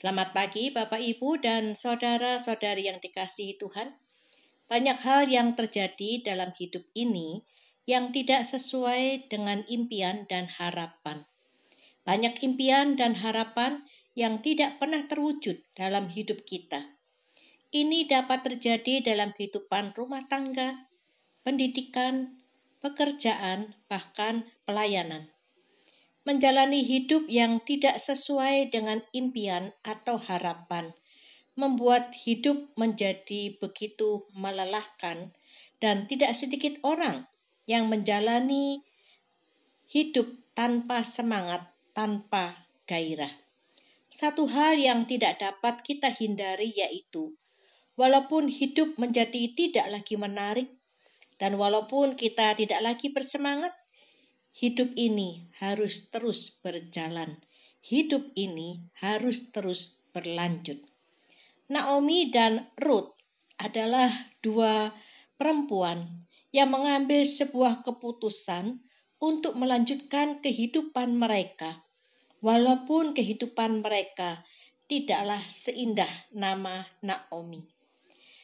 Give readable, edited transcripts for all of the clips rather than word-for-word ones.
Selamat pagi Bapak Ibu dan saudara-saudari yang dikasihi Tuhan. Banyak hal yang terjadi dalam hidup ini yang tidak sesuai dengan impian dan harapan. Banyak impian dan harapan yang tidak pernah terwujud dalam hidup kita. Ini dapat terjadi dalam kehidupan rumah tangga, pendidikan, pekerjaan, bahkan pelayanan. Menjalani hidup yang tidak sesuai dengan impian atau harapan membuat hidup menjadi begitu melelahkan, dan tidak sedikit orang yang menjalani hidup tanpa semangat, tanpa gairah. Satu hal yang tidak dapat kita hindari yaitu, walaupun hidup menjadi tidak lagi menarik, dan walaupun kita tidak lagi bersemangat, hidup ini harus terus berjalan. Hidup ini harus terus berlanjut. Naomi dan Ruth adalah dua perempuan yang mengambil sebuah keputusan untuk melanjutkan kehidupan mereka, walaupun kehidupan mereka tidaklah seindah nama Naomi.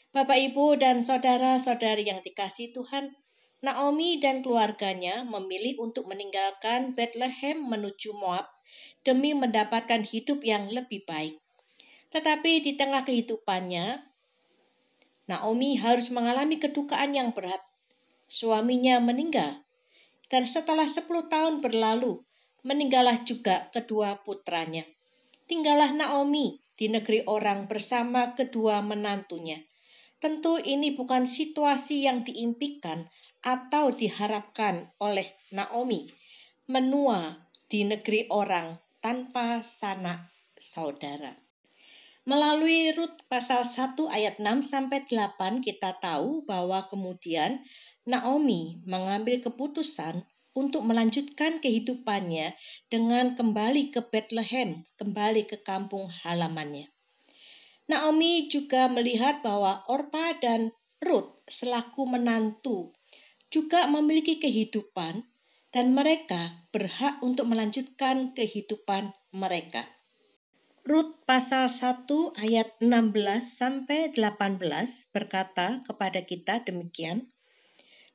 Bapak, Ibu, dan saudara-saudari yang dikasihi Tuhan, Naomi dan keluarganya memilih untuk meninggalkan Bethlehem menuju Moab demi mendapatkan hidup yang lebih baik. Tetapi di tengah kehidupannya, Naomi harus mengalami kedukaan yang berat. Suaminya meninggal, dan setelah 10 tahun berlalu, meninggallah juga kedua putranya. Tinggallah Naomi di negeri orang bersama kedua menantunya. Tentu ini bukan situasi yang diimpikan atau diharapkan oleh Naomi, menua di negeri orang tanpa sanak saudara. Melalui Rut pasal 1 ayat 6-8 kita tahu bahwa kemudian Naomi mengambil keputusan untuk melanjutkan kehidupannya dengan kembali ke Bethlehem, kembali ke kampung halamannya. Naomi juga melihat bahwa Orpa dan Rut selaku menantu juga memiliki kehidupan dan mereka berhak untuk melanjutkan kehidupan mereka. Rut pasal 1 ayat 16-18 berkata kepada kita demikian,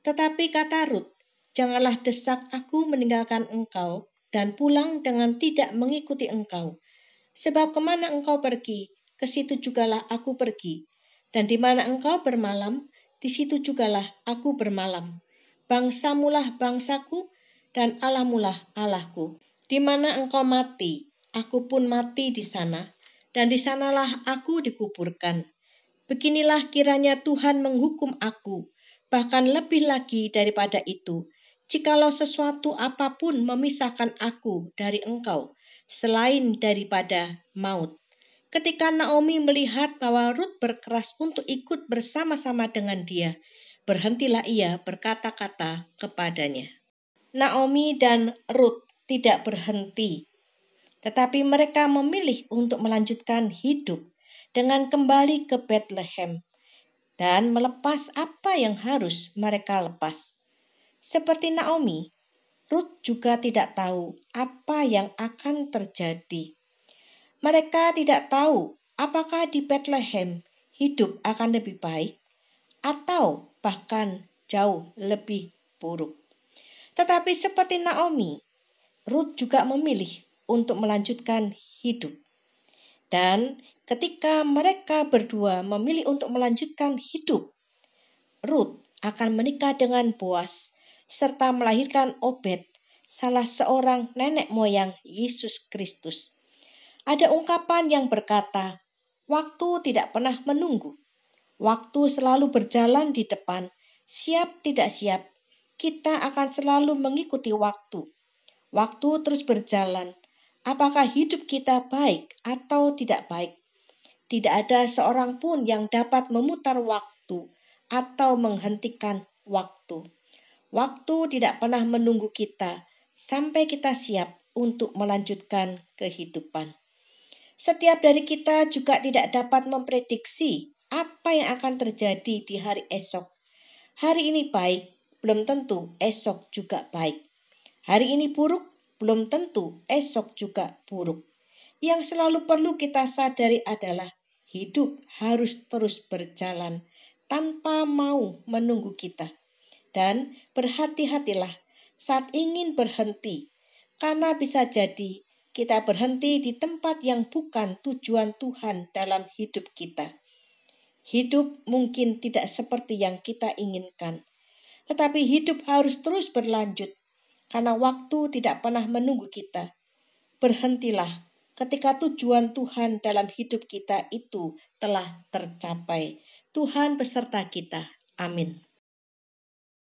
"Tetapi kata Rut, janganlah desak aku meninggalkan engkau dan pulang dengan tidak mengikuti engkau. Sebab kemana engkau pergi, ke situ jugalah aku pergi. Dan di mana engkau bermalam, di situ jugalah aku bermalam. Bangsamulah bangsaku, dan Allahmulah Allahku. Di mana engkau mati, aku pun mati di sana, dan di sanalah aku dikuburkan. Beginilah kiranya Tuhan menghukum aku, bahkan lebih lagi daripada itu, jikalau sesuatu apapun memisahkan aku dari engkau, selain daripada maut." Ketika Naomi melihat bahwa Rut berkeras untuk ikut bersama-sama dengan dia, berhentilah ia berkata-kata kepadanya. Naomi dan Rut tidak berhenti, tetapi mereka memilih untuk melanjutkan hidup dengan kembali ke Bethlehem dan melepas apa yang harus mereka lepas. Seperti Naomi, Rut juga tidak tahu apa yang akan terjadi. Mereka tidak tahu apakah di Bethlehem hidup akan lebih baik atau bahkan jauh lebih buruk. Tetapi seperti Naomi, Rut juga memilih untuk melanjutkan hidup. Dan ketika mereka berdua memilih untuk melanjutkan hidup, Rut akan menikah dengan Boas serta melahirkan Obed, salah seorang nenek moyang Yesus Kristus. Ada ungkapan yang berkata, "Waktu tidak pernah menunggu. Waktu selalu berjalan di depan, siap tidak siap. Kita akan selalu mengikuti waktu. Waktu terus berjalan. Apakah hidup kita baik atau tidak baik? Tidak ada seorang pun yang dapat memutar waktu atau menghentikan waktu. Waktu tidak pernah menunggu kita sampai kita siap untuk melanjutkan kehidupan. Setiap dari kita juga tidak dapat memprediksi apa yang akan terjadi di hari esok. Hari ini baik, belum tentu esok juga baik. Hari ini buruk, belum tentu esok juga buruk. Yang selalu perlu kita sadari adalah hidup harus terus berjalan tanpa mau menunggu kita. Dan berhati-hatilah saat ingin berhenti, karena bisa jadi kita berhenti di tempat yang bukan tujuan Tuhan dalam hidup kita. Hidup mungkin tidak seperti yang kita inginkan, tetapi hidup harus terus berlanjut karena waktu tidak pernah menunggu kita. Berhentilah ketika tujuan Tuhan dalam hidup kita itu telah tercapai. Tuhan beserta kita. Amin.